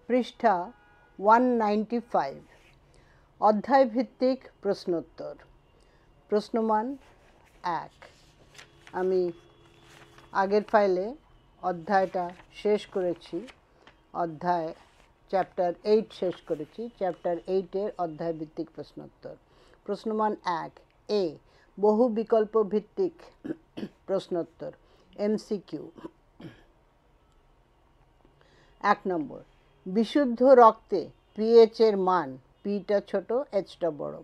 পৃষ্ঠা 195 অধ্যায় ভিত্তিক প্রশ্নোত্তর প্রশ্নমান 1 আমি আগের ফাইলে অধ্যায়টা শেষ করেছি অধ্যায় চ্যাপ্টার 8 শেষ করেছি চ্যাপ্টার 8 এর অধ্যায় ভিত্তিক প্রশ্নোত্তর প্রশ্নমান 1 এ বহু বিকল্প ভিত্তিক প্রশ্নোত্তর এমসিকিউ 1 নম্বর বিশুদ্ধ রক্তে পিএইচ এর মান পিটা ছোট এইচটা বড়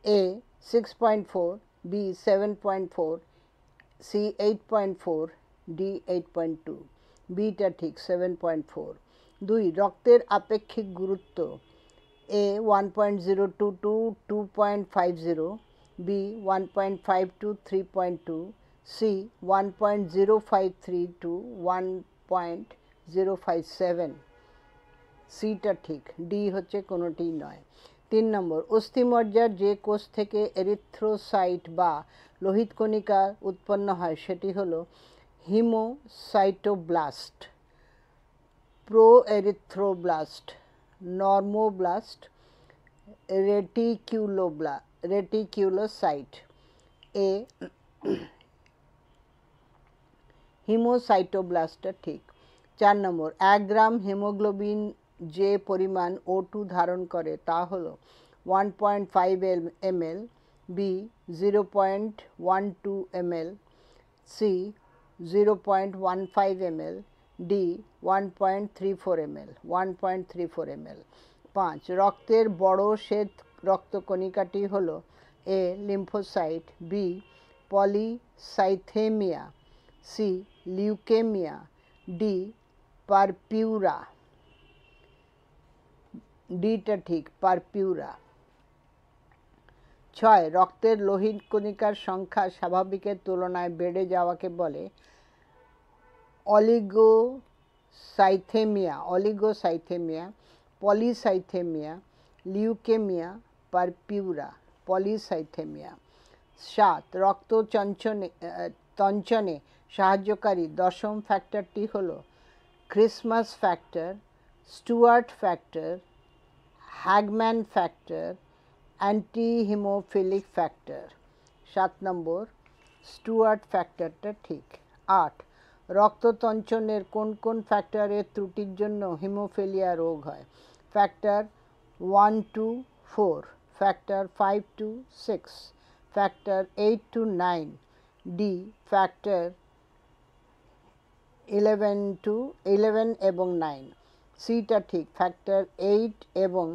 এ 6.4 বি 7.4 সি 8.4 ডি 8.2 বিটা ঠিক 7.4 2 রক্তের আপেক্ষিক গুরুত্ব এ 1.022 2.50 বি 1.52 3.2 সি 1.053 to 1.057 সিটা ঠিক ডি হচ্ছে কোনোটি নয় 3 নম্বর অস্থিমজ্জার যে কোষ থেকে এরিথ্রোসাইট বা লোহিত কণিকা উৎপন্ন হয় সেটি হলো হিমোসাইটোব্লাস্ট প্রোএরিথ্রোব্লাস্ট নর্মোব্লাস্ট রেটিকিউলোসাইট এ হিমোসাইটোব্লাস্টটা ঠিক 4 নম্বর 1 গ্রাম হিমোগ্লোবিন যে পরিমাণ O2 ধারণ করে তা হলো 1.5 ml B 0.12 ml C 0.15 ml D 1.34 ml 1.34 ml 5 রক্তের বড় শ্বেত রক্তকণিকাটি হলো A lymphocyte B polycythaemia C leukaemia D purpura ডিটা ঠিক পারপিউরা 6 রক্তের লোহিত কণিকার সংখ্যা স্বাভাবিকের তুলনায় বেড়ে যাওয়াকে বলে oligocythaemia polycythaemia leukaemia purpura polycythaemia 7 রক্ত তঞ্চনে সাহায্যকারী দশম ফ্যাক্টরটি হলো Christmas factor Stuart factor Hageman factor antihaemophilic factor 7 number Stuart ফ্যাক্টরটা ঠিক 8 রক্ততঞ্চনের কোন কোন ফ্যাক্টরের ত্রুটির জন্য হিমোফিলিয়া রোগ হয় factor 1 to 4 factor 5 to 6 factor 8 to 9 D factor 11 এবং 9 সিটা ঠিক ফ্যাক্টর 8 এবং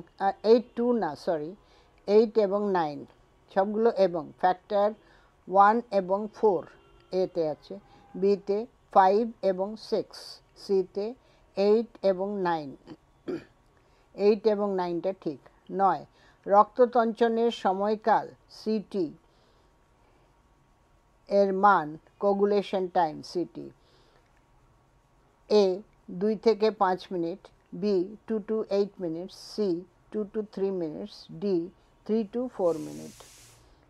9 সবগুলো এবং ফ্যাক্টর 1 এবং 4 এতে আছে বিতে 5 এবং 6 সিতে 8 এবং 9 8 এবং 9টা ঠিক 9 রক্ততঞ্চনের সময়কাল সিটি এর মান কোগুলেশন টাইম সিটি এ 2 থেকে 5 minute B 2 to 8 minutes C 2 to 3 minutes D 3 to 4 minute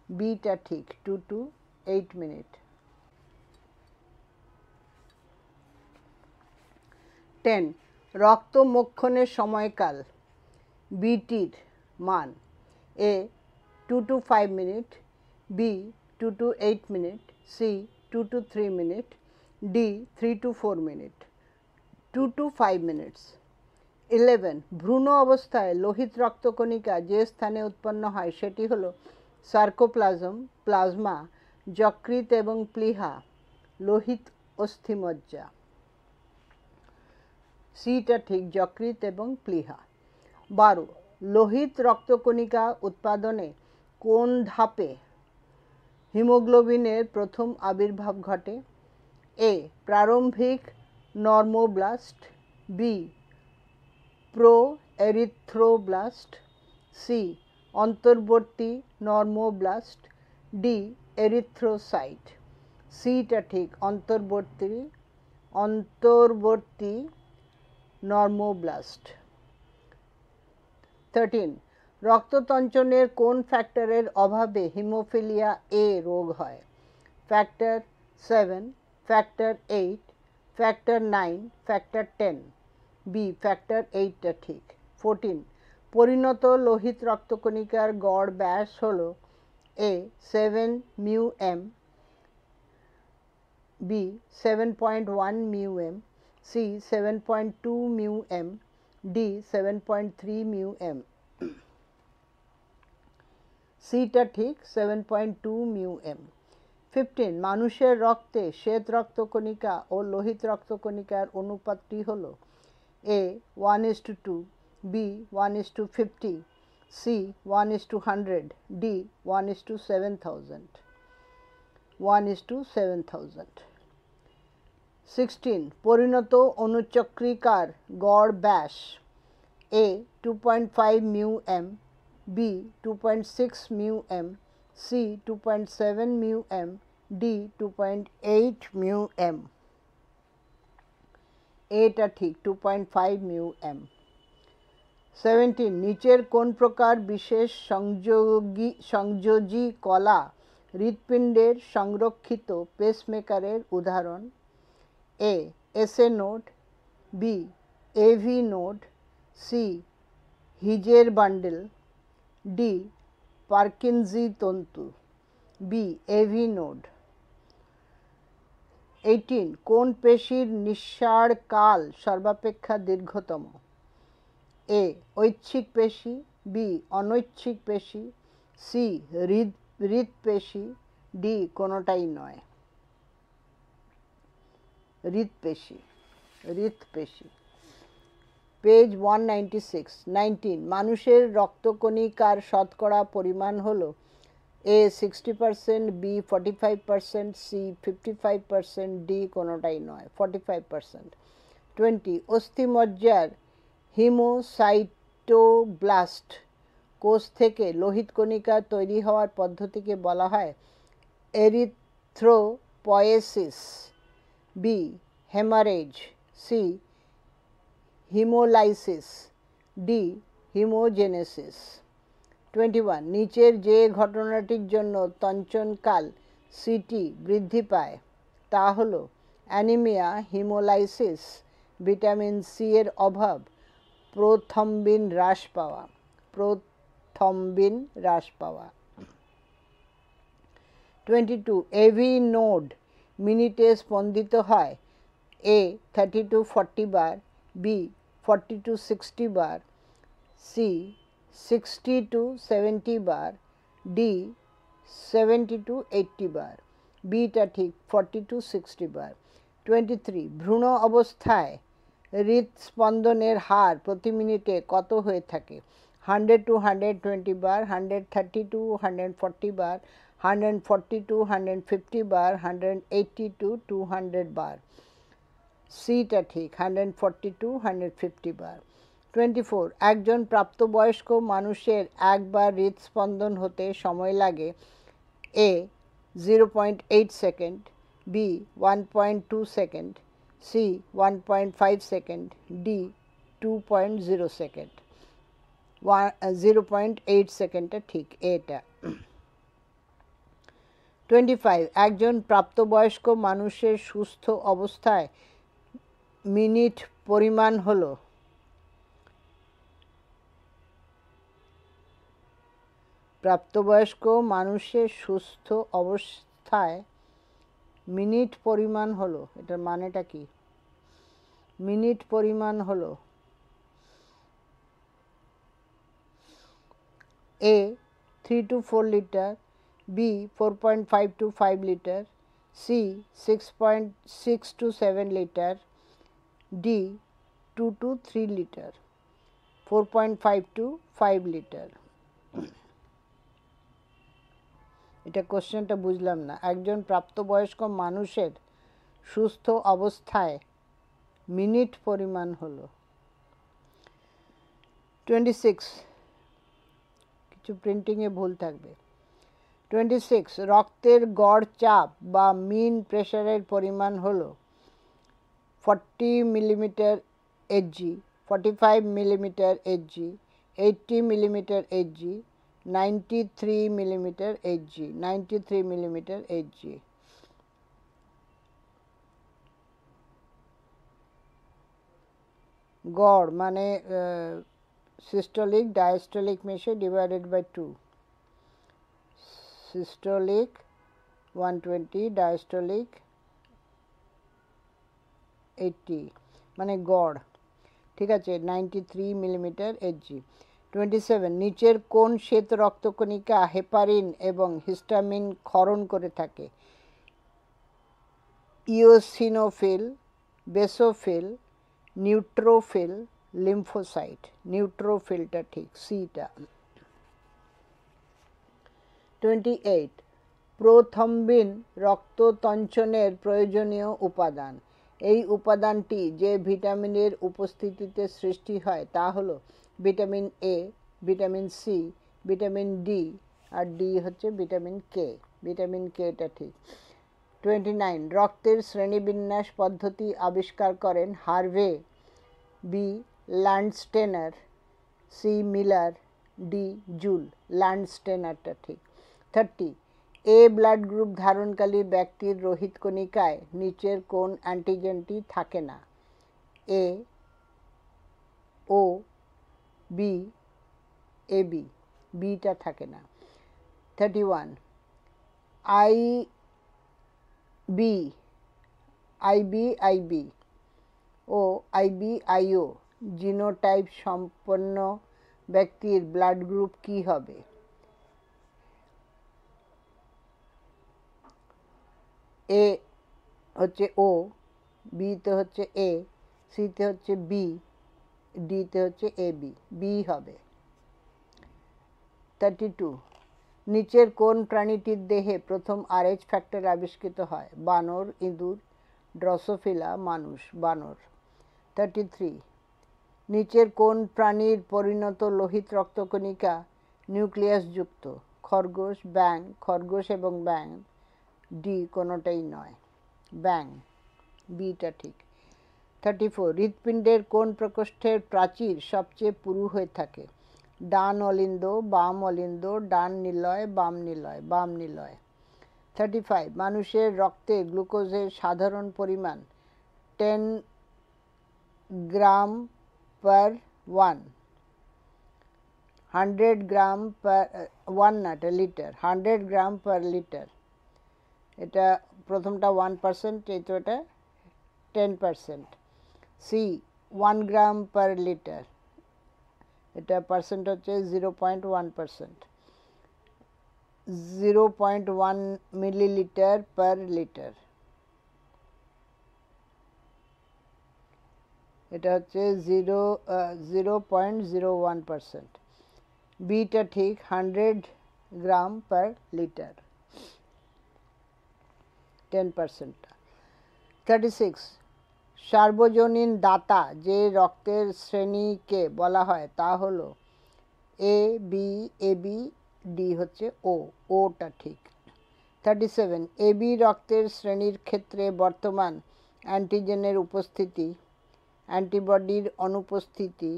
বিটা ঠিক 2 to 8 মিনিট 10 রক্ত মোক্ষণের সময়কাল বিটির মান A 2 to 5 minute B 2 to 8 minute C 2 to 3 minute D 3 to 4 minute 2 to 5 minutes 11 ভ্রূণ অবস্থায় লোহিত রক্তকণিকা যে স্থানে উৎপন্ন হয় সেটি হলো সার্কোপ্লাজম প্লাজমা যকৃৎ এবং প্লীহা লোহিত অস্থিমজ্জা সিটা ঠিক যকৃৎ এবং প্লীহা 12 লোহিত রক্তকণিকা উৎপাদনে কোন ধাপে হিমোগ্লোবিনের প্রথম আবির্ভাব ঘটে এ প্রারম্ভিক নর্মোব্লাস্ট বি প্রোএরিথ্রোব্লাস্ট সি অন্তর্বর্তী নর্মোব্লাস্ট ডি এরিথ্রোসাইট সিটা ঠিক অন্তর্বর্তী নর্মোব্লাস্ট 13 রক্ততঞ্চনের কোন ফ্যাক্টরের অভাবে হিমোফিলিয়া এ রোগ হয় factor 7 factor 8 factor 9 factor 10 B factor 8টা ঠিক। 14 পরিণত লোহিত রক্তকণিকার গড় ব্যাস হলো A 7 mu M, B 7.1 mu M, C 7.2 mu M, D 7.3 mu M. সিটা ঠিক 7.2 মিউ এম। 15 মানুষের রক্তে শ্বেত রক্তকণিকা ও লোহিত রক্তকণিকার অনুপাতটি হল এ 1:2, বি 1:50, সি 1:100, ডি 1:7000। 1:7000। 16 পরিণত অণুচক্রিকার গড় ব্যাস A 2.5 mu M, B 2.6 mu M, C 2.7 mu M, D 2.8 mu m. এটা ঠিক 2.5 মিউ এম। 17 নিচের কোন প্রকার বিশেষ সংযোজী কলা হৃৎপিণ্ডের সংরক্ষিত পেসমেকারের উদাহরণ? A SA node, B AV node, C হিজের বান্ডেল, ডি পার্কিনজি তন্তু। B AV node. 18 কোন পেশির নিঃসাড় কাল সর্বাপেক্ষা দীর্ঘতম? এ ঐচ্ছিক পেশি, বি অনৈচ্ছিক পেশি, সি হৃৎপেশি, ডি কোনোটাই নয়। হৃৎপেশি। পেজ 196। 19 মানুষের রক্তকণিকার শতকরা পরিমাণ হল এ 60%, বি 45%, সি 55%, ডি কোনোটাই নয় 45%। 20 অস্থিমজ্জার হিমোসাইটোব্লাস্ট কোষ থেকে লোহিত কণিকা তৈরি হওয়ার পদ্ধতিকে বলা হয় erythropoiesis, B haemorrhage, C haemolysis, D haemogenesis. 21 নিচের যে ঘটনাটির জন্য তঞ্চনকাল সিটি বৃদ্ধি পায় তা হল অ্যানিমিয়া, হিমোলাইসিস, ভিটামিন সি এর অভাব, প্রোথম্বিন হ্রাস পাওয়া। 22 এভি নোড মিনিটে স্পন্দিত হয় এ 30 to 40 বার, বি 40 to 60 বার, সি 60 to 70 বার, ডি 70 to 80 বার। বিটা ঠিক 40 to 60 বার। 23 ভ্রূণ অবস্থায় হৃৎস্পন্দনের হার প্রতি মিনিটে কত হয়ে থাকে? 100 to 120 bar, 130 to 140 bar, 140 to 150 bar, 180 to 200 বার। সিটা ঠিক 140 to 150 বার। 24 একজন প্রাপ্তবয়স্ক মানুষের একবার হৃৎস্পন্দন হতে সময় লাগে A 0.8 second, B 1.2 second, C 1.5 second, D 2.0 second. 0.8 সেকেন্ডটা ঠিক এটা। 25 একজন প্রাপ্তবয়স্ক মানুষের সুস্থ অবস্থায় মিনিট পরিমাণ হল প্রাপ্তবয়স্ক মানুষের সুস্থ অবস্থায় মিনিট পরিমাণ হলো, এটার মানেটা কি? মিনিট পরিমাণ হলো A 3 to 4 litre, B 4.5 to 5 litre, C 6.6 to 7 litre, D 2 to 3 litre. 4.5 to 5 litre. এটা কোশ্চেনটা বুঝলাম না। একজন প্রাপ্তবয়স্ক মানুষের সুস্থ অবস্থায় মিনিট পরিমাণ হলো 26। কিছু প্রিন্টিংয়ে ভুল থাকবে। 26 রক্তের গড় চাপ বা মিন প্রেশারের পরিমাণ হলো 40 millimetre Hg, 45 millimetre Hg, 80 millimetre Hg, 93 millimetre Hg. 93 millimetre Hg. গড় মানে সিস্টোলিক ডায়াস্টোলিক মিশে ডিভাইডেড বাই 2, সিস্টোলিক 120, ডায়াস্টোলিক 80 মানে গড়, ঠিক আছে, 93 মিলিমিটার Hg। 27 নিচের কোন শ্বেত রক্তকণিকা হেপারিন এবং হিস্টামিন ক্ষরণ করে থাকে? Eosinophil, basophil, neutrophil, lymphocyte. নিউট্রোফিলটা ঠিক, সিটা। 28 প্রোথম্বিন রক্ততঞ্চনের প্রয়োজনীয় উপাদান। এই উপাদানটি যে ভিটামিনের উপস্থিতিতে সৃষ্টি হয় তা হলো vitamin A, vitamin C, vitamin D, আর ডি হচ্ছে ভিটামিন কে। ভিটামিন কেটা ঠিক। 29 রক্তের শ্রেণীবিন্যাস পদ্ধতি আবিষ্কার করেন Harvey, B Landsteiner, C Miller, D Joule. ল্যান্ডস্টেনারটা ঠিক। 30 এ ব্লাড গ্রুপ ধারণকারী ব্যক্তির রোহিত কণিকায় নিচের কোন অ্যান্টিজেনটি থাকে না? এ, ও, বি, এ বি। বিটা থাকে না। 31 আইবি ও আইবিআইও জিনোটাইপ সম্পন্ন ব্যক্তির ব্লাড গ্রুপ কি হবে? এ হচ্ছে ও, বিতে হচ্ছে এ, সিতে হচ্ছে বি, ডিতে হচ্ছে এ বি। বি হবে। 32 নিচের কোন প্রাণীটির দেহে প্রথম RH ফ্যাক্টর আবিষ্কৃত হয়? বানর, ইঁদুর, ড্রসোফিলা, মানুষ। বানর। 33 নিচের কোন প্রাণীর পরিণত লোহিত রক্তকণিকা নিউক্লিয়াসযুক্ত? খরগোশ, ব্যাঙ। খরগোশ এবং ব্যাঙ, ডি কোনোটাই নয়, ব্যাঙ। বিটা ঠিক। 34 হৃৎপিণ্ডের কোন প্রকোষ্ঠের প্রাচীর সবচেয়ে পুরু হয়ে থাকে? ডান অলিন্দ, বাম অলিন্দ, ডান নিলয়, বাম নিলয়। বাম নিলয়। 35 মানুষের রক্তে গ্লুকোজের সাধারণ পরিমাণ 10 গ্রাম পার 1, 100 গ্রাম পার 1 না, এটা লিটার, 100 গ্রাম পার লিটার। এটা প্রথমটা 1%, এই তো এটা 10%। সি 1 গ্রাম পার লিটার, এটা পার্সেন্ট হচ্ছে 0.1%। 0.1 মিলিলিটার পার লিটার, এটা হচ্ছে 0.01%। বিটা ঠিক, 100 গ্রাম পার লিটার, 10%। 36 সার্বজনীন দাতা যে রক্তের শ্রেণীকে বলা হয় তা হলো A B, A B, D হচ্ছে ও। ওটা ঠিক। 37 এ বি রক্তের শ্রেণীর ক্ষেত্রে বর্তমান অ্যান্টিজেনের উপস্থিতি, অ্যান্টিবডির অনুপস্থিতি,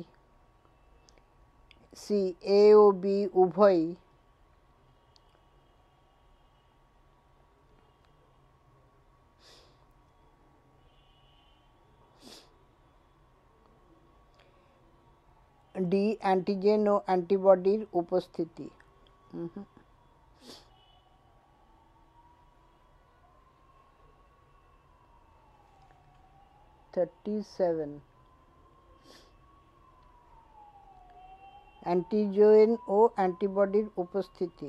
সি এ ও বি উভয়ই, ডি অ্যান্টিজেন ও অ্যান্টিবডির উপস্থিতি। 37 অ্যান্টিজেন ও অ্যান্টিবডির উপস্থিতি।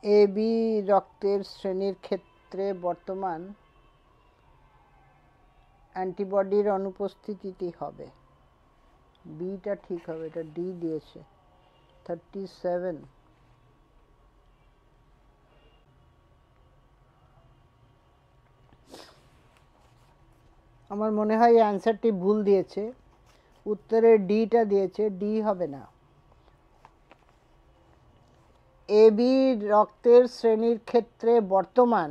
এ বি রক্তের শ্রেণীর ক্ষেত্রে বর্তমান অ্যান্টিবডির অনুপস্থিতি হবে। বিটা ঠিক হবে, এটা ডি দিয়েছে। 37 আমার মনে হয় অ্যান্সারটি ভুল দিয়েছে, উত্তরে ডিটা দিয়েছে, ডি হবে না। এ বি রক্তের শ্রেণীর ক্ষেত্রে বর্তমান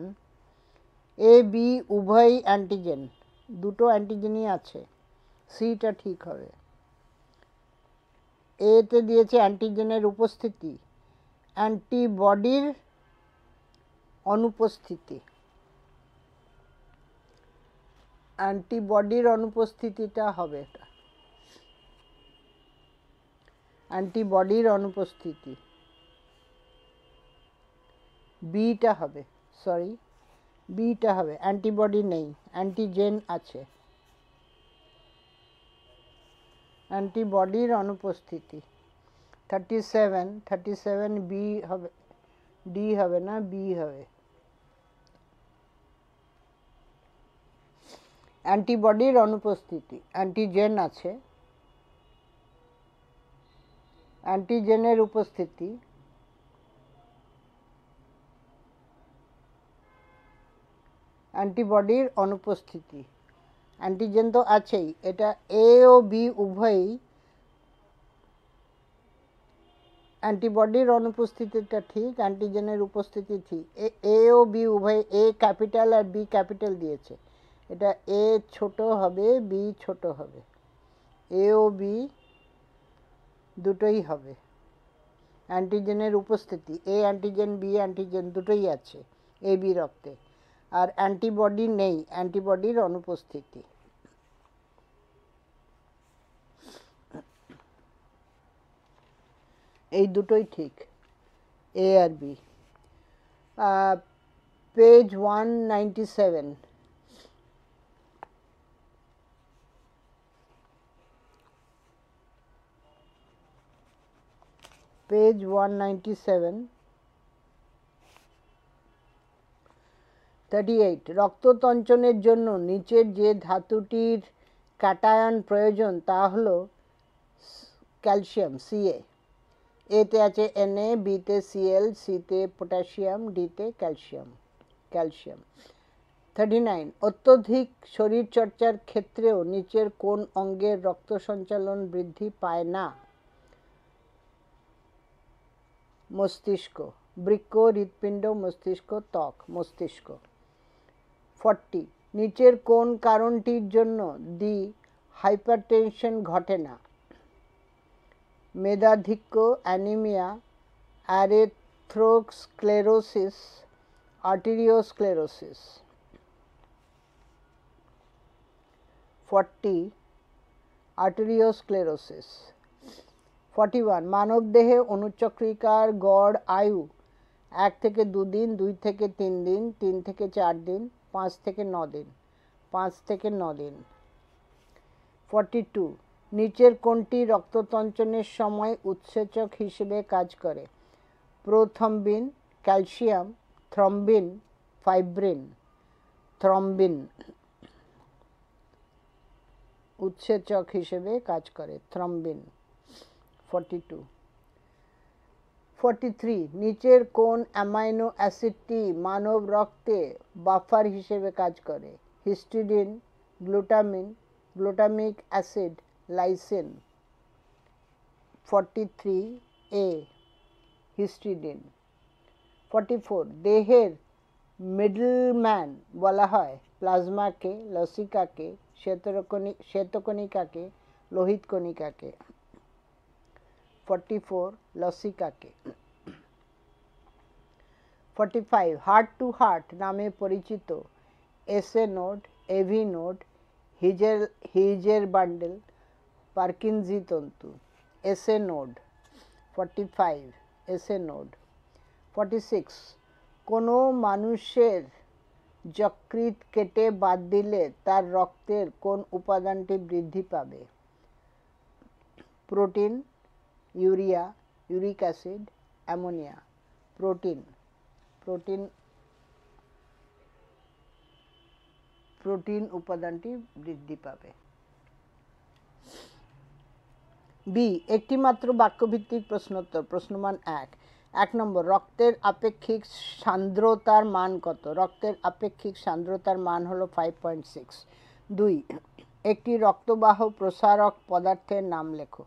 এ বি উভয়ই অ্যান্টিজেন, দুটো অ্যান্টিজেনই আছে, সিটা ঠিক হবে। এতে দিয়েছে অ্যান্টিজেনের উপস্থিতি, অ্যান্টিবডির অনুপস্থিতি। অ্যান্টিবডির অনুপস্থিতিটা হবে, এটা অ্যান্টিবডির অনুপস্থিতি, বিটা হবে, সরি বিটা হবে, অ্যান্টিবডি নেই, অ্যান্টিজেন আছে, অ্যান্টিবডির অনুপস্থিতি। 37 বি হবে, ডি হবে না, বি হবে। অ্যান্টিবডির অনুপস্থিতি, অ্যান্টিজেন আছে, অ্যান্টিজেনের উপস্থিতি, অ্যান্টিবডির অনুপস্থিতি। অ্যান্টিজেন তো আছেই, এটা এ ও বি উভয়ই, অ্যান্টিবডির অনুপস্থিতিটা ঠিক, অ্যান্টিজেনের উপস্থিতি ঠিক। এ ও বি উভয়, এ ক্যাপিটাল আর বি ক্যাপিটাল দিয়েছে, এটা এ ছোট হবে, বি ছোট হবে, এ ও বি দুটোই হবে। অ্যান্টিজেনের উপস্থিতি, এ অ্যান্টিজেন বি অ্যান্টিজেন দুটোই আছে এ বি রক্তে, আর অ্যান্টিবডি নেই, অ্যান্টিবডির অনুপস্থিতি। এই দুটোই ঠিক, এ আর বি। পেজ 197, পেজ 197, 38 রক্ততঞ্চনের জন্য নিচের যে ধাতুটির ক্যাটায়ন প্রয়োজন তা হলো ক্যালসিয়াম, সিএ। এতে আছে Na, বিতে Cl, সিতে পটাশিয়াম, ডিতে ক্যালসিয়াম। 39 অত্যধিক শরীরচর্চার ক্ষেত্রেও নিচের কোন অঙ্গের রক্ত সঞ্চালন বৃদ্ধি পায় না? মস্তিষ্ক, বৃক্ক, হৃৎপিণ্ড, মস্তিষ্ক, ত্বক, মস্তিষ্ক। 40 নিচের কোন কারণটির জন্য দি হাইপারটেনশন ঘটে না? মেধাধিক্য, অ্যানিমিয়া, অ্যারেথ্রোস্ক্লেরোসিস, আর্টেরিওস্ক্লেরোসিস। 40 আর্টেরিওস্ক্লেরোসিস। 41 মানবদেহে অণুচক্রিকার গড় আয়ু 1 থেকে 2 দিন, 2 থেকে 3 দিন, 3 থেকে 4 দিন, 5 থেকে 9 দিন, 5 থেকে 9 দিন। 42 নিচের কোনটি রক্ততঞ্চনের সময় উৎসেচক হিসেবে কাজ করে? Prothrombin, calcium, thrombin, fibrin. Thrombin উৎসেচক হিসেবে কাজ করে, থ্রম্বিন। 42 43 নিচের কোন অ্যামাইনো অ্যাসিডটি মানব রক্তে বাফার হিসেবে কাজ করে? Histidine, glutamine, glutamic acid, lysine. 43 A histidine. 44 দেহের মিডলম্যান বলা হয় প্লাজমাকে, লসিকাকে, শ্বেতকণিকাকে, লোহিত কণিকাকে। 44 লসিকাকে। 45 হার্ট টু হার্ট নামে পরিচিত এসএ নোড, এভি নোড, হিজের বান্ডেল, পার্কিনজি তন্তু। SA node. 45 SA node. 46 কোনো মানুষের যকৃৎ কেটে বাদ দিলে তার রক্তের কোন উপাদানটি বৃদ্ধি পাবে? Protein, urea, uric acid, ammonia. Protein. Protein উপাদানটি বৃদ্ধি পাবে। বি একটি মাত্র বাক্যভিত্তিক প্রশ্নোত্তর। প্রশ্নমান 1 নম্বর রক্তের আপেক্ষিক সান্দ্রতার মান কত? রক্তের আপেক্ষিক সান্দ্রতার মান হলো 5.6। 2 একটি রক্তবাহ প্রসারক পদার্থের নাম লেখো।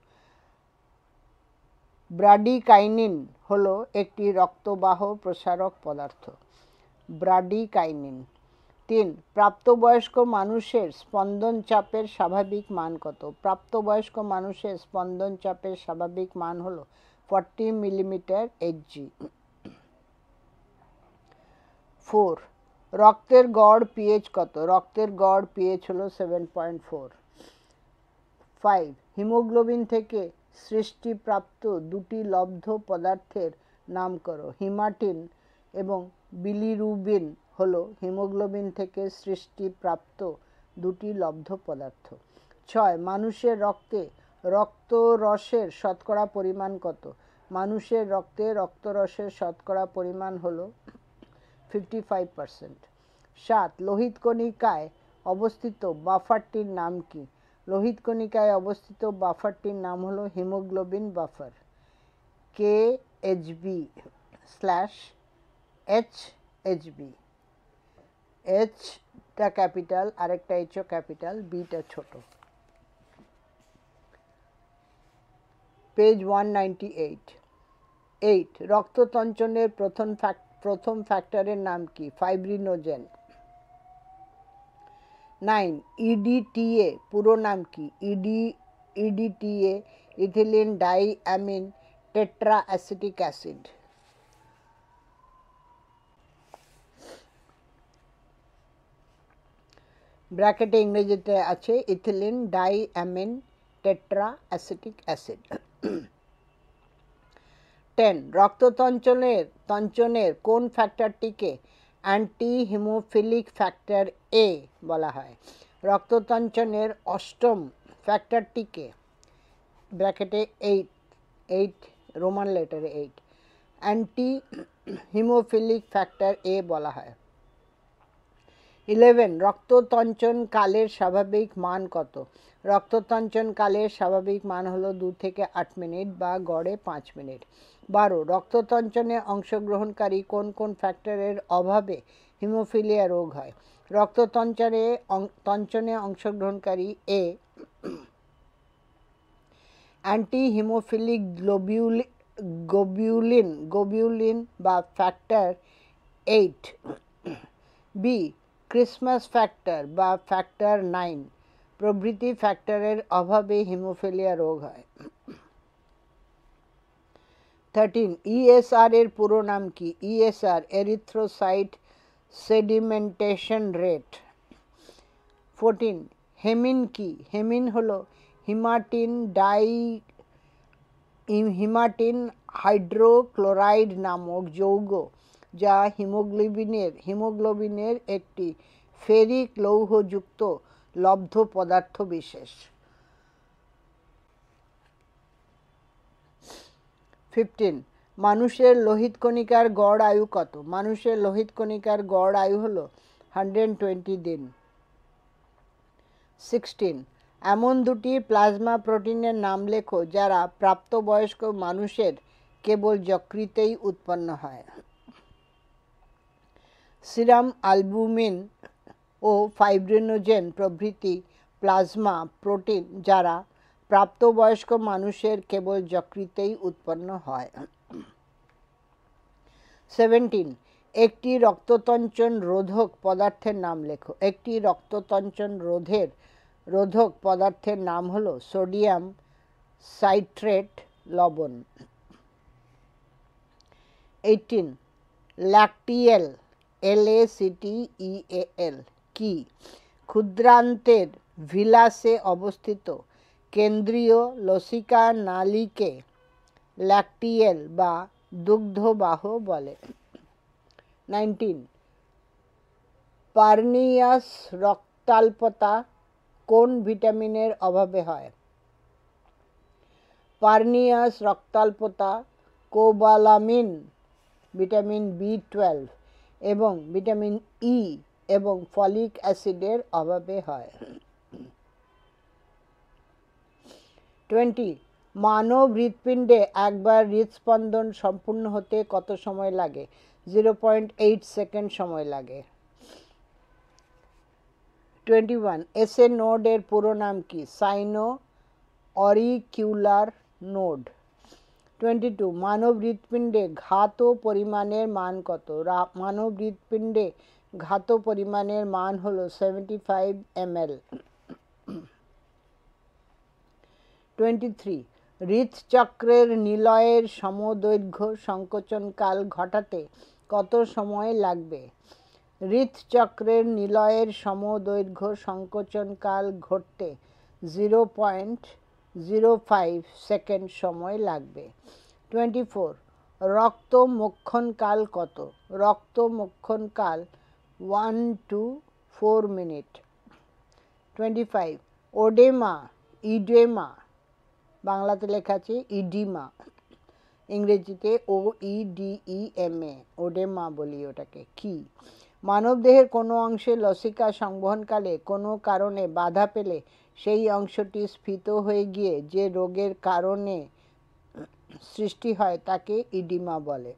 ব্রাডিকাইনিন হলো একটি রক্তবাহ প্রসারক পদার্থ। ব্রাডিকাইনিন। 3 প্রাপ্তবয়স্ক মানুষের স্পন্দন চাপের স্বাভাবিক মান কত? প্রাপ্তবয়স্ক মানুষের স্পন্দন চাপের স্বাভাবিক মান হলো 40 মিলিমিটার Hg। 4 রক্তের গড় পিএইচ কত? রক্তের গড় পিএইচ হলো 7.4। 5 হিমোগ্লোবিন থেকে সৃষ্টিপ্রাপ্ত দুটি লব্ধ পদার্থের নাম করো। হিমাটিন এবং বিলিরুবিন হলো হিমোগ্লোবিন থেকে সৃষ্টিপ্রাপ্ত দুটি লব্ধ পদার্থ। 6 মানুষের রক্তে রক্তরসের শতকরা পরিমাণ কত? মানুষের রক্তে রক্তরসের শতকরা পরিমাণ হলো 55%। 7 লোহিত কণিকায় অবস্থিত বাফারটির নাম কি? লোহিত কণিকায় অবস্থিত বাফারটির নাম হলো হিমোগ্লোবিন বাফার, KHB/HHB। Hটা ক্যাপিটাল, আরেকটা Hও ক্যাপিটাল, Bটা ছোট। পেজ 198। 8 রক্ততঞ্চনের প্রথম ফ্যাক্টরের নাম কি? ফাইব্রিনোজেন। 9 EDTA পুরো নাম কি? EDTA ethylene diamine tetra acetic acid. ব্র্যাকেটে ইংরেজিতে আছে ethylene diamine tetra acetic acid. 10 রক্ততঞ্চনের কোন ফ্যাক্টরটিকে অ্যান্টি হিমোফিলিক ফ্যাক্টর এ বলা হয়? রক্ততঞ্চনের অষ্টম ফ্যাক্টরটিকে ব্র্যাকেটে 8 রোমান লেটারে 8 অ্যান্টি হিমোফিলিক ফ্যাক্টর এ বলা হয়। 11 রক্ততঞ্চন কালের স্বাভাবিক মান কত? রক্ততঞ্চন কালের স্বাভাবিক মান হলো 2 থেকে 8 মিনিট বা গড়ে 5 মিনিট। 12 রক্ততঞ্চনে অংশগ্রহণকারী কোন কোন ফ্যাক্টরের অভাবে হিমোফিলিয়া রোগ হয়? রক্ততঞ্চনে অংশগ্রহণকারী এ অ্যান্টি হিমোফিলিক গ্লোবিউলিন বা ফ্যাক্টর 8, বি ক্রিসমাস ফ্যাক্টর বা ফ্যাক্টর 9 প্রভৃতি ফ্যাক্টরের অভাবে হিমোফিলিয়া রোগ হয়। 13 ESR এর পুরো নাম কি? ESR erythrocyte sedimentation rate. 14 হেমিন কি? হেমিন হলো হিমাটিন হাইড্রোক্লোরাইড নামক যৌগ যা হিমোগ্লোবিনের একটি ফেরিক লৌহযুক্ত লব্ধ পদার্থ বিশেষ। 15 মানুষের লোহিত কণিকার গড় আয়ু কত? মানুষের লোহিত কণিকার গড় আয়ু হলো 120 দিন। 16 এমন দুটি প্লাজমা প্রোটিনের নাম লেখো যারা প্রাপ্তবয়স্ক মানুষের কেবল যকৃতেই উৎপন্ন হয়। সিরাম অ্যালবুমিন ও ফাইব্রিনোজেন প্রভৃতি প্লাজমা প্রোটিন যারা প্রাপ্তবয়স্ক মানুষের কেবল যকৃতেই উৎপন্ন হয়। 17 একটি রক্ততঞ্চন রোধক পদার্থের নাম লেখো। একটি রক্ততঞ্চন রোধক পদার্থের নাম হলো সোডিয়াম সাইট্রেট লবণ। 18 ল্যাকটিয়েল LACTEAL কি? ক্ষুদ্রান্তের ভিলাসে অবস্থিত কেন্দ্রীয় লসিকা নালীকে ল্যাকটিয়েল বা দুগ্ধবাহ বলে। 19 পার্নিয়াস রক্তাল্পতা কোন ভিটামিনের অভাবে হয়? পার্নিয়াস রক্তাল্পতা কোবালামিন, ভিটামিন B12 এবং ভিটামিন ই এবং ফলিক অ্যাসিডের অভাবে হয়। 20 মানব হৃৎপিণ্ডে একবার হৃৎস্পন্দন সম্পূর্ণ হতে কত সময় লাগে? 0.8 সেকেন্ড সময় লাগে। 21 SA নোড এর পুরো নাম কি? সাইনো অরিকিউলার নোড। 22 মানব হৃৎপিণ্ডে ঘাত পরিমাণের মান কত? মানব হৃৎপিণ্ডে ঘাত পরিমাণের মান হলো 75 ml। 23 হৃৎচক্রের নিলয়ের সমদৈর্ঘ্য সংকোচনকাল ঘটাতে কত সময় লাগবে? হৃৎচক্রের নিলয়ের সমদৈর্ঘ্য সংকোচনকাল ঘটতে 0.05 সেকেন্ড সময় লাগবে। 24 রক্ত মোক্ষণকাল কত? রক্ত মোক্ষণকাল 1 to 4 মিনিট। 25 ওডেমা ইডেমা, বাংলাতে লেখা আছে ইডিমা, ইংরেজিতে OEDEMA, ওডেমা বলি ওটাকে, কি? মানবদেহের কোনো অংশে লসিকা সংবহনকালে কোনো কারণে বাধা পেলে সেই অংশটি স্ফীত হয়ে গিয়ে যে রোগের কারণে সৃষ্টি হয় তাকে ইডিমা বলে।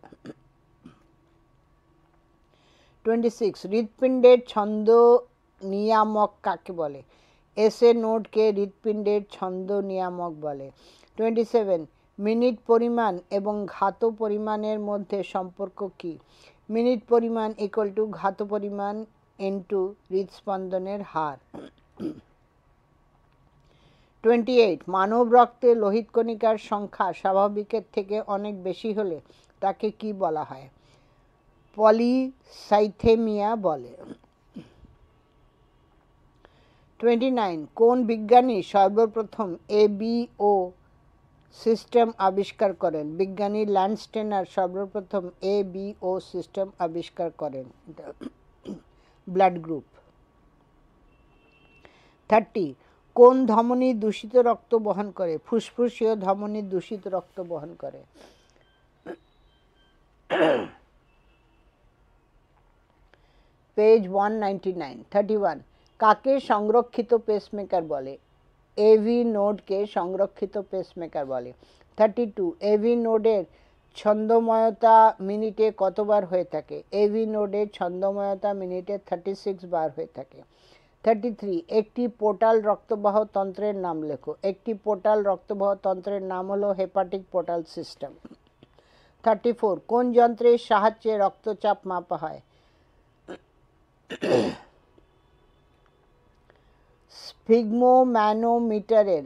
26 হৃৎপিণ্ডের ছন্দ নিয়ামক কাকে বলে? এসএ নোডকে হৃৎপিণ্ডের ছন্দ নিয়ামক বলে। 27 মিনিট পরিমাণ এবং ঘাত পরিমাণের মধ্যে সম্পর্ক কি? মিনিট পরিমাণ ইকুয়াল টু ঘাত পরিমাণ ইন্টু হৃৎস্পন্দনের হার। 28 মানব রক্তে লোহিত কণিকার সংখ্যা স্বাভাবিকের থেকে অনেক বেশি হলে তাকে কি বলা হয়? পলিসাইথেমিয়া বলে। 29 কোন বিজ্ঞানী সর্বপ্রথম ABO সিস্টেম আবিষ্কার করেন? বিজ্ঞানী ল্যান্ডস্টেনার সর্বপ্রথম ABO সিস্টেম আবিষ্কার করেন, ব্লাড গ্রুপ। 30 কোন ধমনী দূষিত রক্ত বহন করে? ফুসফুসীয় ধমনী দূষিত রক্ত বহন করে। পেজ 199। 31 কাকে সংরক্ষিত পেসমেকার বলে? এভি নোডকে সংরক্ষিত পেসমেকার বলে। 32 এভি নোডের ছন্দময়তা মিনিটে কতবার হয়ে থাকে? এভি নোডের ছন্দময়তা মিনিটে 36 বার হয়ে থাকে। 33 একটি পোর্টাল রক্তবাহ তন্ত্রের নাম লেখো। একটি পোর্টাল রক্তবাহ তন্ত্রের নাম হলো হেপাটিক পোর্টাল সিস্টেম। 34 কোন যন্ত্রের সাহায্যে রক্তচাপ মাপা হয়? স্ফিগমোম্যানোমিটারের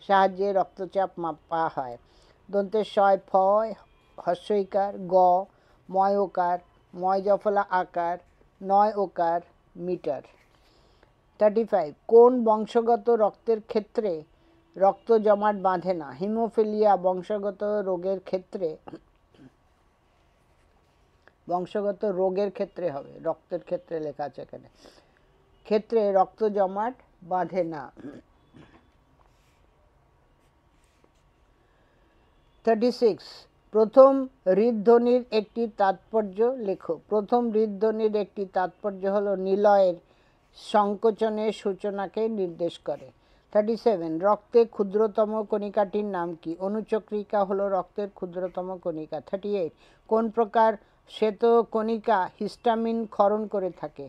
সাহায্যে রক্তচাপ মাপা হয়। দন্তের শয় ফ হস্যইকার, গ ময় ওকার, ময় জফলা আকার, নয় ওকার মিটার। 35 কোন বংশগত রক্তের ক্ষেত্রে রক্ত জমাট বাঁধে না? হিমোফিলিয়া বংশগত রোগের ক্ষেত্রে, বংশগত রোগের ক্ষেত্রে হবে, রক্তের ক্ষেত্রে লেখা আছে এখানে, ক্ষেত্রে রক্ত জমাট বাঁধে না। 36 প্রথম হৃদধ্বনির একটি তাৎপর্য লেখো। প্রথম হৃদধ্বনির একটি তাৎপর্য হলো নিলয়ের সংকোচনের সূচনাকে নির্দেশ করে। 37 রক্তে ক্ষুদ্রতম কণিকাটির নাম কি? অনুচক্রিকা হলো রক্তের ক্ষুদ্রতম কণিকা। 38 কোন প্রকার শ্বেত কণিকা হিস্টামিন ক্ষরণ করে থাকে?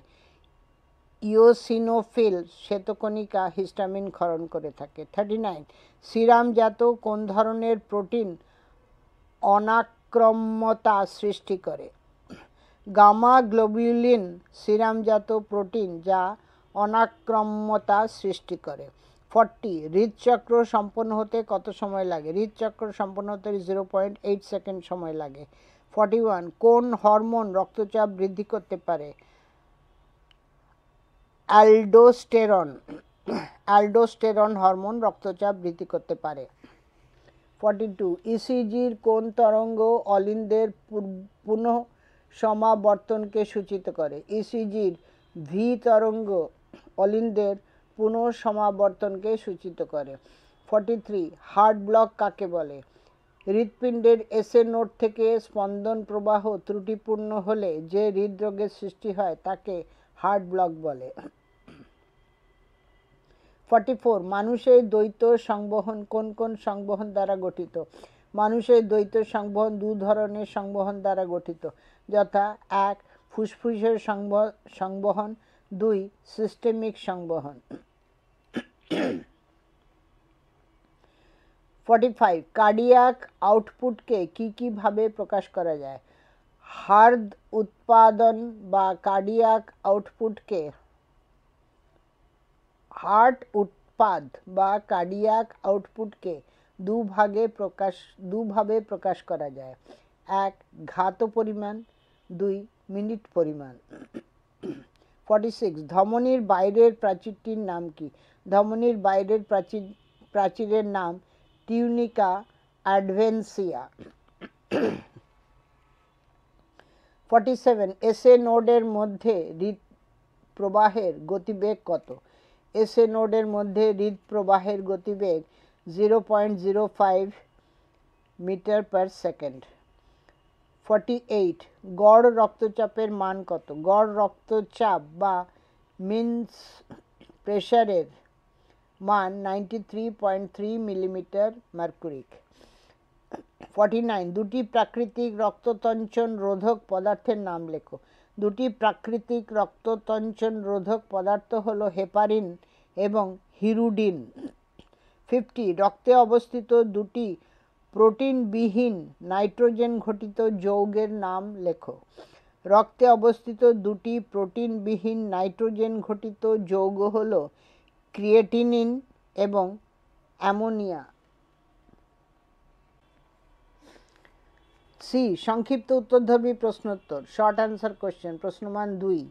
ইওসিনোফিল শ্বেতকণিকা হিস্টামিন ক্ষরণ করে থাকে। 39 সিরামজাত কোন ধরনের প্রোটিন অনাক্রম্যতা সৃষ্টি করে? গামা গ্লোবুলিন সিরামজাত প্রোটিন যা অনাক্রম্যতা সৃষ্টি করে। 40 হৃদচক্র সম্পন্ন হতে কত সময় লাগে? হৃদচক্র সম্পন্ন হতে 0.8 সেকেন্ড সময় লাগে। 41 কোন হরমোন রক্তচাপ বৃদ্ধি করতে পারে? অ্যালডোস্টেরন, অ্যালডোস্টেরন হরমোন রক্তচাপ বৃদ্ধি করতে পারে। 42 ইসিজির কোন তরঙ্গ অলিন্দের পুনঃ সমাবর্তনকে সূচিত করে? ইসিজির ভি তরঙ্গ অলিন্দের পুনঃ সমাবর্তনকে সূচিত করে। 43 হার্ট ব্লক কাকে বলে? হৃৎপিণ্ডের এসএ নোড থেকে স্পন্দন প্রবাহ ত্রুটিপূর্ণ হলে যে হৃদরোগের সৃষ্টি হয় তাকে হার্ট ব্লক বলে। 44 মানুষের দ্বৈত সংবহন কোন কোন সংবহন দ্বারা গঠিত? মানুষের দ্বৈত সংবহন দু ধরনের সংবহন দ্বারা গঠিত, যথা 1 ফুসফুসের সংবহন, 2 সিস্টেমিক সংবহন। 45 কার্ডিয়াক আউটপুটকে কি ভাবে প্রকাশ করা যায়? হার্ট উৎপাদন বা কার্ডিয়াক আউটপুটকে হার্ট উৎপাদ বা কার্ডিয়াক আউটপুটকে দুভাবে প্রকাশ করা যায়। 1 ঘাত পরিমাণ, 2 মিনিট পরিমাণ। 46 ধমনীর বাইরের প্রাচীরটির নাম কি? ধমনীর বাইরের প্রাচীরের নাম টিউনিকা অ্যাডভেন্সিয়া। 47 এসএ নোডের মধ্যে হৃদ প্রবাহের গতিবেগ কত? এসএ নোডের মধ্যে হৃদ প্রবাহের গতিবেগ 0.05 মিটার পার সেকেন্ড। 48 গড় রক্তচাপের মান কত? গড় রক্তচাপ বা মিনস প্রেশারের মান 93.3 মিলিমিটার মার্কুরিক। 49 দুটি প্রাকৃতিক রক্ততঞ্চন রোধক পদার্থের নাম লেখো। দুটি প্রাকৃতিক রক্ততঞ্চন রোধক পদার্থ হলো হেপারিন এবং হিরুডিন। 50 রক্তে অবস্থিত দুটি প্রোটিনবিহীন নাইট্রোজেন ঘটিত যৌগের নাম লেখো। রক্তে অবস্থিত দুটি প্রোটিনবিহীন নাইট্রোজেন ঘটিত যৌগ হল ক্রিয়েটিনিন এবং অ্যামোনিয়া। সি সংক্ষিপ্ত উত্তরধর্মী প্রশ্নোত্তর, শর্ট অ্যান্সার কোশ্চেন। প্রশ্নমান 2।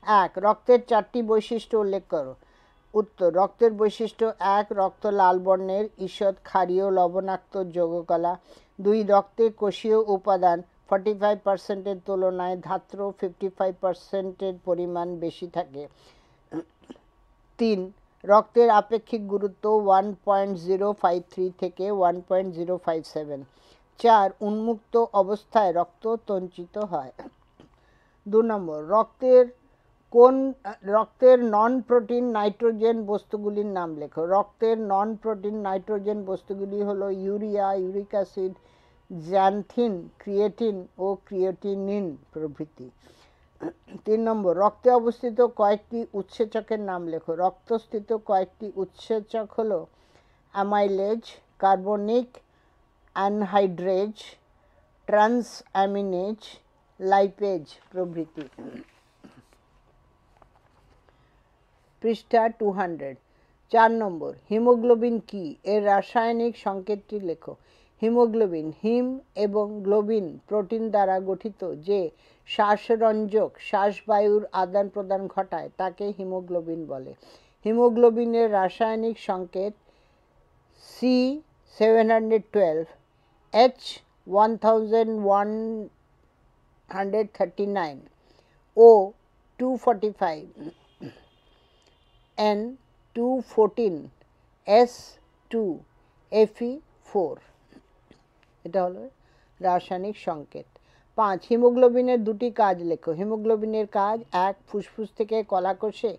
1 রক্তের 4টি বৈশিষ্ট্য উল্লেখ করো। উত্তর রক্তের বৈশিষ্ট্য 1 রক্ত লাল বর্ণের, ঈষৎ ক্ষারীয় লবণাক্ত যৌগকলা। 2 রক্তে কোষীয় উপাদান 45%-এর তুলনায় ধাত্র 55%-এর পরিমাণ বেশি থাকে। 3 রক্তের আপেক্ষিক গুরুত্ব 1.053 থেকে 1.057। 4 উন্মুক্ত অবস্থায় রক্ত তঞ্চিত হয়। 2 নম্বর রক্তের নন প্রোটিন নাইট্রোজেন বস্তুগুলির নাম লেখো। রক্তের নন প্রোটিন নাইট্রোজেন বস্তুগুলি হলো urea, uric acid, xanthine, creatine ও ক্রিয়েটিনিন প্রভৃতি। 3 নম্বর রক্তে অবস্থিত কয়েকটি উৎসেচকের নাম লেখো। রক্তস্থিত কয়েকটি উৎসেচক হলো অ্যামাইলেজ, কার্বনিক অ্যানহাইড্রেজ, ট্রান্সঅ্যামিনেজ, লাইপেজ প্রভৃতি। পৃষ্ঠা 200। 4 নম্বর হিমোগ্লোবিন কি? এর রাসায়নিক সংকেতটি লেখো। হিমোগ্লোবিন হিম এবং গ্লোবিন প্রোটিন দ্বারা গঠিত যে শ্বাসরঞ্জক শ্বাসবায়ুর আদান প্রদান ঘটায় তাকে হিমোগ্লোবিন বলে। হিমোগ্লোবিনের রাসায়নিক সংকেত C712, H1139, O245, N214, S2, Fe4। এটা হলো রাসায়নিক সংকেত। 5 হিমোগ্লোবিনের দুটি কাজ লেখো। হিমোগ্লোবিনের কাজ 1 ফুসফুস থেকে কলাকোষে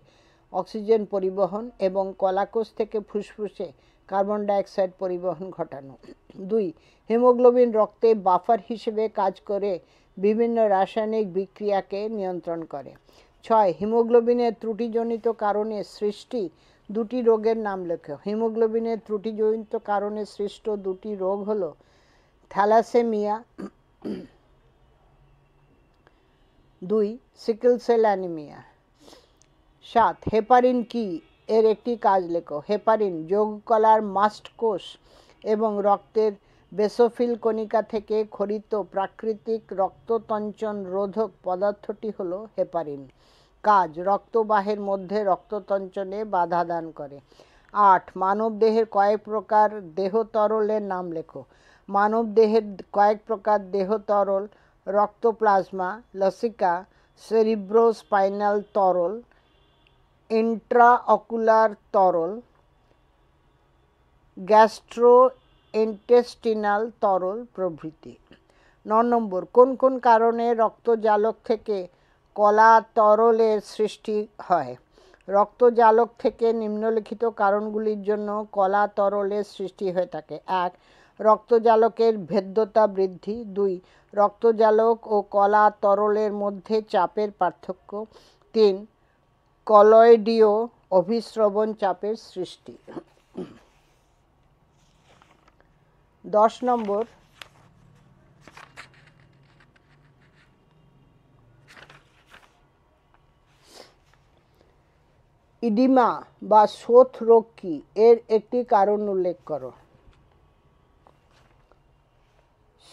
অক্সিজেন পরিবহন এবং কলাকোষ থেকে ফুসফুসে কার্বন ডাইঅক্সাইড পরিবহন ঘটানো। 2 হিমোগ্লোবিন রক্তে বাফার হিসেবে কাজ করে বিভিন্ন রাসায়নিক বিক্রিয়াকে নিয়ন্ত্রণ করে। 6 হিমোগ্লোবিনের ত্রুটিজনিত কারণে সৃষ্টি দুটি রোগের নাম লেখো। হিমোগ্লোবিনের ত্রুটিজনিত কারণে সৃষ্ট দুটি রোগ হলো thalassaemia, 2 sickle cell anaemia. 7 heparin কি? এর একটি কাজ লেখো। হেপারিন যৌগকলার মাস্ট কোষ এবং রক্তের বেসোফিল কণিকা থেকে খরিত প্রাকৃতিক রক্ততঞ্চন রোধক পদার্থটি হলো হেপারিন। কাজ রক্তবাহের মধ্যে রক্ততঞ্চনে বাধা দান করে। 8 মানব দেহের কয়েক প্রকার দেহ তরলের নাম লেখো। মানব দেহের কয়েক প্রকার দেহ তরল রক্তপ্লাজমা, লসিকা, সেরিব্রোস্পাইনাল তরল, ইন্ট্রাঅকুলার তরল, গ্যাস্ট্রোইন্টেস্টিনাল তরল প্রভৃতি। 9 নম্বর কোন কোন কারণে রক্তজালক থেকে কলা তরলের সৃষ্টি হয়? রক্তজালক থেকে নিম্নলিখিত কারণগুলির জন্য কলা তরলের সৃষ্টি হয়ে থাকে। 1 রক্তজালকের ভেদ্যতা বৃদ্ধি। 2 রক্তজালক ও কলা তরলের মধ্যে চাপের পার্থক্য। 3 কলয়েডীয় অভিস্রবণ চাপের সৃষ্টি। 10 নম্বর ইডিমা বা শোথ রোগ কি? এর একটি কারণ উল্লেখ করো।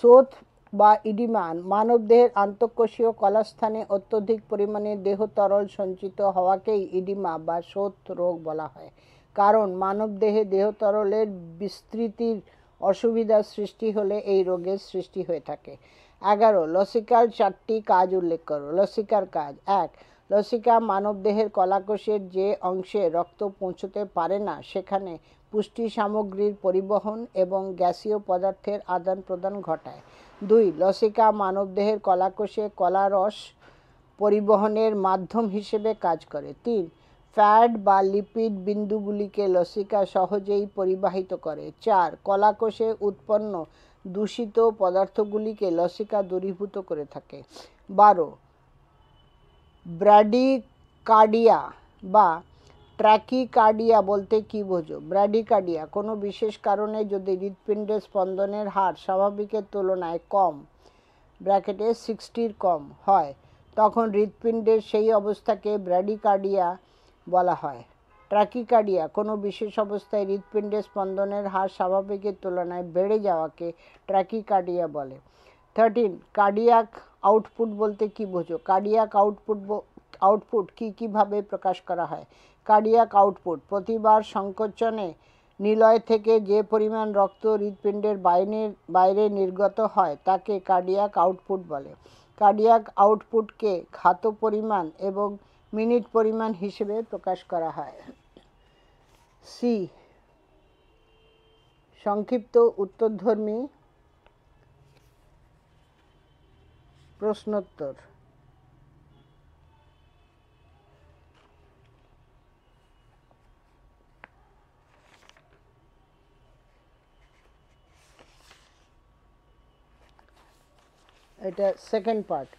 শোথ বা ইডিমা মানবদেহের আন্তঃকোষীয় কলাস্থানে অত্যধিক পরিমাণে দেহ তরল সঞ্চিত হওয়াকেই ইডিমা বা শোথ রোগ বলা হয়, কারণ মানবদেহে দেহ তরলের বিস্তৃতির অসুবিধার সৃষ্টি হলে এই রোগের সৃষ্টি হয়ে থাকে। 11. লসিকার 4টি কাজ উল্লেখ করো। লসিকার কাজ: 1. লসিকা মানবদেহের কলাকোষের যে অংশে রক্ত পৌঁছতে পারে না সেখানে পুষ্টি সামগ্রীর পরিবহন এবং গ্যাসীয় পদার্থের আদান প্রদান ঘটায়। 2. লসিকা মানবদেহের কলাকোষে কলারস পরিবহনের মাধ্যম হিসেবে কাজ করে। 3. ফ্যাট বা লিপিড বিন্দুগুলিকে লসিকা সহজেই পরিবাহিত করে। 4. কলাকোষে উৎপন্ন দূষিত পদার্থগুলিকে লসিকা দূরীভূত করে থাকে। 12. ব্র্যাডিকার্ডিয়া বা ট্র্যাকিকার্ডিয়া বলতে কী বোঝো? ব্র্যাডিকার্ডিয়া কোনো বিশেষ কারণে যদি হৃৎপিণ্ডের স্পন্দনের হার স্বাভাবিকের তুলনায় কম (60-র কম) হয় তখন হৃৎপিণ্ডের সেই অবস্থাকে ব্র্যাডিকার্ডিয়া বলা হয়। ট্র্যাকিকার্ডিয়া কোনো বিশেষ অবস্থায় হৃৎপিণ্ডের স্পন্দনের হার স্বাভাবিকের তুলনায় বেড়ে যাওয়াকে ট্র্যাকিকার্ডিয়া বলে। 13. কার্ডিয়াক আউটপুট বলতে কী বোঝো? কার্ডিয়াক আউটপুট কীভাবে প্রকাশ করা হয়? কার্ডিয়াক আউটপুট: প্রতিবার সংকোচনে নিলয় থেকে যে পরিমাণ রক্ত হৃৎপিণ্ডের বাইরে নির্গত হয় তাকে কার্ডিয়াক আউটপুট বলে। কার্ডিয়াক আউটপুটকে ঘাত পরিমাণ এবং মিনিট পরিমাণ হিসেবে প্রকাশ করা হয়। সি. সংক্ষিপ্ত উত্তরধর্মী প্রশ্নোত্তর। এটা সেকেন্ড পার্ট।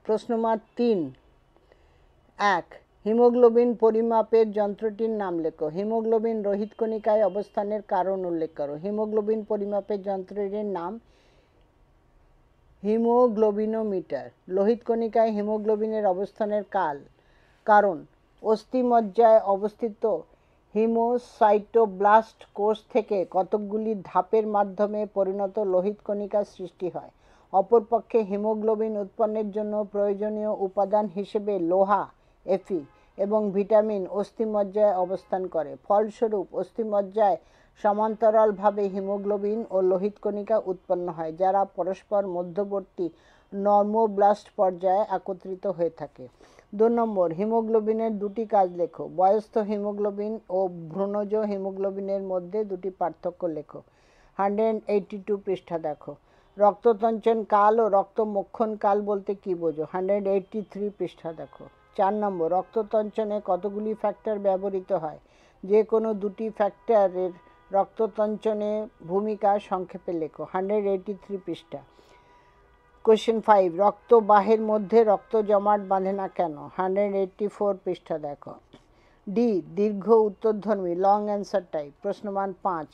প্রশ্ন নম্বর 3। 1. হিমোগ্লোবিন পরিমাপের যন্ত্রটির নাম লেখো। হিমোগ্লোবিন লোহিত কণিকায় অবস্থানের কারণ উল্লেখ করো। হিমোগ্লোবিন পরিমাপের যন্ত্রটির নাম হিমোগ্লোবিনোমিটার। লোহিত কণিকায় হিমোগ্লোবিনের অবস্থানের কারণ অস্থিমজ্জায় অবস্থিত হিমোসাইটোব্লাস্ট কোষ থেকে কতকগুলি ধাপের মাধ্যমে পরিণত লোহিত কণিকার সৃষ্টি হয়। অপরপক্ষে হিমোগ্লোবিন উৎপন্নের জন্য প্রয়োজনীয় উপাদান হিসেবে লোহা Fe এবং ভিটামিন অস্থিমজ্জায় অবস্থান করে। ফলস্বরূপ অস্থিমজ্জায় সমান্তরালভাবে হিমোগ্লোবিন ও লোহিত কণিকা উৎপন্ন হয়, যারা পরস্পর মধ্যবর্তী নর্মোব্লাস্ট পর্যায়ে একত্রিত হয়ে থাকে। 2 নম্বর, হিমোগ্লোবিনের দুটি কাজ লেখো। বয়স্থ হিমোগ্লোবিন ও ভ্রূণজ হিমোগ্লোবিনের মধ্যে দুটি পার্থক্য লেখো। 182 পৃষ্ঠা দেখো। রক্ততঞ্চন কাল ও রক্তমোক্ষণ কাল বলতে কী বোঝো? 183 পৃষ্ঠা দেখো। 4 নম্বর, রক্ততঞ্চনে কতগুলি ফ্যাক্টর ব্যবহৃত হয়? যে কোনো দুটি ফ্যাক্টরের রক্ততঞ্চনে ভূমিকা সংক্ষেপে লেখো। 183 পৃষ্ঠা। কোশ্চেন 5, রক্তবাহের মধ্যে রক্ত জমাট বাঁধে না কেন? 184 পৃষ্ঠা দেখো। ডি. দীর্ঘ উত্তরধর্মী লং অ্যান্সার টাইপ। প্রশ্ন মান 5,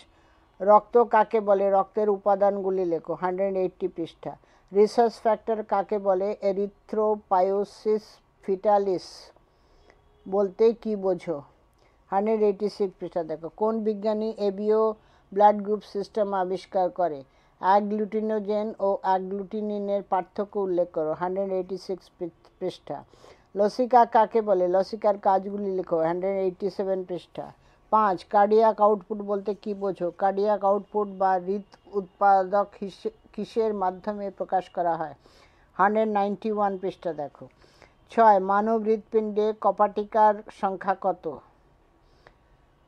রক্ত কাকে বলে? রক্তের উপাদানগুলি লেখো। 180 পৃষ্ঠা। রিসার্চ ফ্যাক্টর কাকে বলে? এরিথ্রোপায়োসিস ফিটালিস বলতে কি বোঝো? 186 পৃষ্ঠা দেখো। কোন বিজ্ঞানী এবিও ব্লাড গ্রুপ সিস্টেম আবিষ্কার করে? অ্যাগ্লুটিনোজেন ও অ্যাগ্লুটিনিনের পার্থক্য উল্লেখ করো। 186 পৃষ্ঠা। লসিকা কাকে বলে? লসিকার কাজগুলি লেখো। 187 পৃষ্ঠা। 5. কার্ডিয়াক আউটপুট বলতে কি বোঝো? কার্ডিয়াক আউটপুট বা হৃদ উৎপাদক কিসের মাধ্যমে প্রকাশ করা হয়? 191 পৃষ্ঠা দেখো। 6. মানব হৃৎপিণ্ডে কপাটিকার সংখ্যা কত?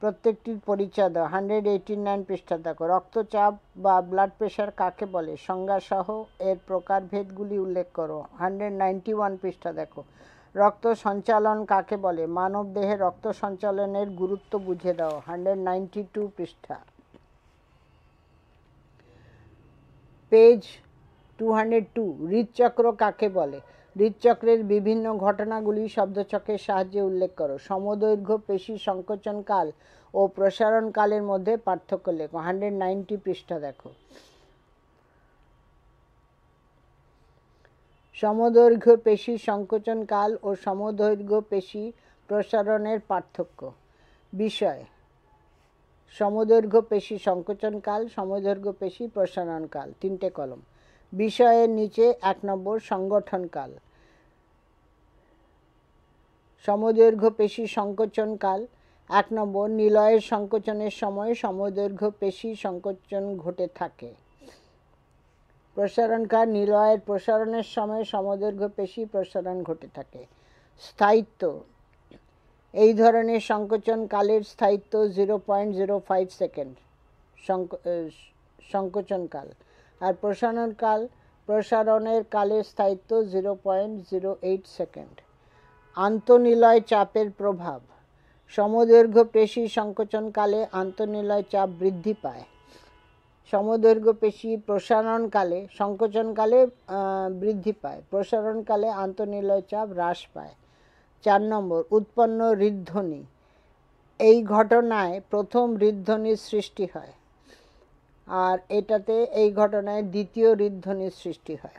প্রত্যেকটির পরিচয় দাও। 189 পৃষ্ঠা দেখো। রক্তচাপ বা ব্লাড প্রেশার কাকে বলে? সংজ্ঞাসহ এর প্রকারভেদগুলি উল্লেখ করো। 191 পৃষ্ঠা দেখো। রক্ত সঞ্চালন কাকে বলে? মানব দেহে রক্ত সঞ্চালনের গুরুত্ব বুঝে দাও। 192 পৃষ্ঠা। পেজ 202। হৃদচক্র কাকে বলে? হৃদচক্রের বিভিন্ন ঘটনাগুলি শব্দচক্রের সাহায্যে উল্লেখ করো। সমদৈর্ঘ্য পেশি সংকোচন কাল ও প্রসারণ কালের মধ্যে পার্থক্য লেখো। 190 পৃষ্ঠা দেখো। সমদৈর্ঘ্য পেশি সংকোচন কাল ও সমদৈর্ঘ্য পেশি প্রসারণের পার্থক্য। বিষয়: সমদৈর্ঘ্য পেশি সংকোচন কাল, সমদৈর্ঘ্য পেশি প্রসারণ কাল। 3টে কলম। বিষয়ের নিচে 1 নম্বর সংগঠনকাল। সমদৈর্ঘ্য পেশী সংকোচনকাল। 1 নম্বর নিলয়ের সংকোচনের সময় সমদৈর্ঘ্য পেশী সংকোচন ঘটে থাকে। প্রসারণকাল নিলয়ের প্রসারণের সময় সমদৈর্ঘ্য পেশী প্রসারণ ঘটে থাকে। স্থায়িত্ব এই ধরনের সংকোচন কালের স্থায়িত্ব 0.05 সেকেন্ড সংকোচনকাল, আর প্রসারণের কালের স্থায়িত্ব 0.08 সেকেন্ড। আন্তঃনিলয় চাপের প্রভাব। সমদৈর্ঘ্য পেশী সংকোচনকালে আন্তঃনিলয় চাপ বৃদ্ধি পায়। সমদৈর্ঘ্য পেশী প্রসারণকালে সংকোচনকালে বৃদ্ধি পায়, প্রসারণকালে আন্তঃনিলয় চাপ হ্রাস পায়। 4 নম্বর উৎপন্ন হৃদ্ধ্বনি। এই ঘটনায় প্রথম হৃদ্ধ্বনির সৃষ্টি হয়, আর এই ঘটনায় দ্বিতীয় হৃদ্ধ্বনির সৃষ্টি হয়।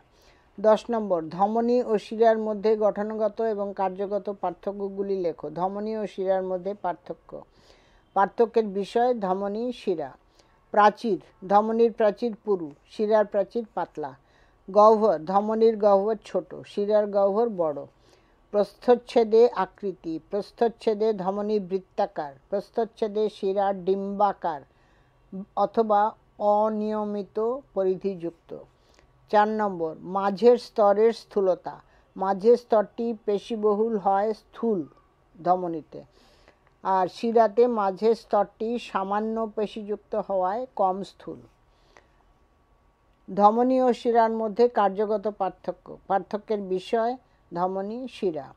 10 নম্বর ধমনী ও শিরার মধ্যে গঠনগত এবং কার্যগত পার্থক্যগুলি লেখো। ধমনী ও শিরার মধ্যে পার্থক্যের বিষয় ধমনী শিরা। প্রাচীর ধমনীর প্রাচীর পুরু, শিরার প্রাচীর পাতলা। গহ্বর ধমনীর গহ্বর ছোট, শিরার গহ্বর বড়। প্রস্থচ্ছেদে আকৃতি। প্রস্থচ্ছেদে ধমনী বৃত্তাকার, প্রস্থচ্ছেদে শিরা ডিম্বাকার অথবা অনিয়মিত পরিধিযুক্ত। 4 নম্বর মাঝের স্তরের স্থূলতা। মাঝের স্তরটি পেশীবহুল হয় স্থূল ধমনীতে, আর শিরাতে মাঝের স্তরটি সামান্য পেশীযুক্ত হওয়ায় কম স্থূল। ধমনী ও শিরার মধ্যে কার্যগত পার্থক্যের বিষয় ধমনী শিরা।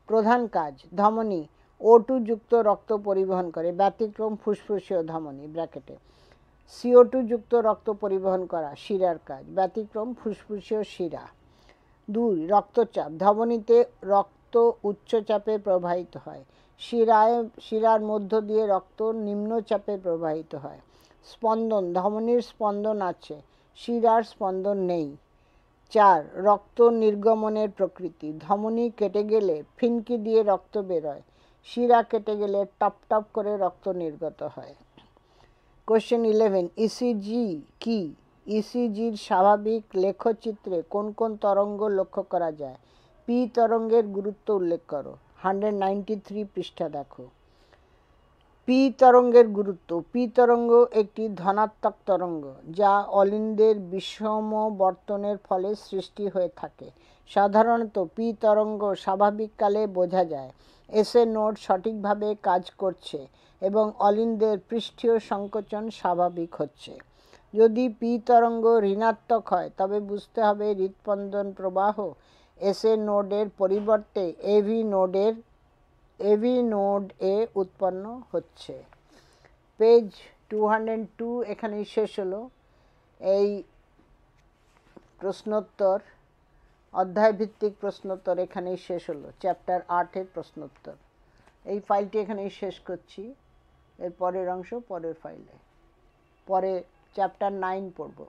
প্রধান কাজ। ধমনী O2 যুক্ত রক্ত পরিবহন করে, ব্যতিক্রম ফুসফুসীয় ধমনী ব্র্যাকেটে। CO2 যুক্ত রক্ত পরিবহন করা শিরার কাজ, ব্যতিক্রম ফুসফুসীয় শিরা। 2 রক্তচাপ। ধমনীতে রক্ত উচ্চ চাপে প্রবাহিত হয়, শিরার মধ্য দিয়ে রক্ত নিম্নচাপে প্রবাহিত হয়। স্পন্দন। ধমনীর স্পন্দন আছে, শিরার স্পন্দন নেই। 4 রক্ত নির্গমনের প্রকৃতি। ধমনী কেটে গেলে ফিনকি দিয়ে রক্ত বেরোয়, শিরা কেটে গেলে টপ টপ করে রক্ত নির্গত হয়। কোশ্চেন 11 ইসিজি কি? ইসিজির স্বাভাবিক লেখচিত্রে কোন কোন তরঙ্গ লক্ষ্য করা যায়? পি তরঙ্গের গুরুত্ব উল্লেখ করো। 193 পৃষ্ঠা দেখো। পি তরঙ্গের গুরুত্ব। পি তরঙ্গ একটি ধনাত্মক তরঙ্গ যা অলিন্দের বিষমবর্তনের ফলে সৃষ্টি হয়ে থাকে। সাধারণত পি তরঙ্গ স্বাভাবিককালে বোঝা যায়। এসএ নোড সঠিকভাবে কাজ করছে এবং অলিন্দের পৃষ্ঠীয় সংকোচন স্বাভাবিক হচ্ছে। যদি পি তরঙ্গ ঋণাত্মক হয় তবে বুঝতে হবে হৃৎস্পন্দন প্রবাহ এসএ নোডের পরিবর্তে এভি নোড এ উৎপন্ন হচ্ছে। পেজ 202 এখানেই শেষ হলো। এই প্রশ্নোত্তর অধ্যায়ভিত্তিক প্রশ্নোত্তর এখানেই শেষ হলো। চ্যাপ্টার 8-এর প্রশ্নোত্তর। এই ফাইলটি এখানেই শেষ করছি। এর পরের অংশ পরের ফাইলে, পরে চ্যাপ্টার 9 পড়ব।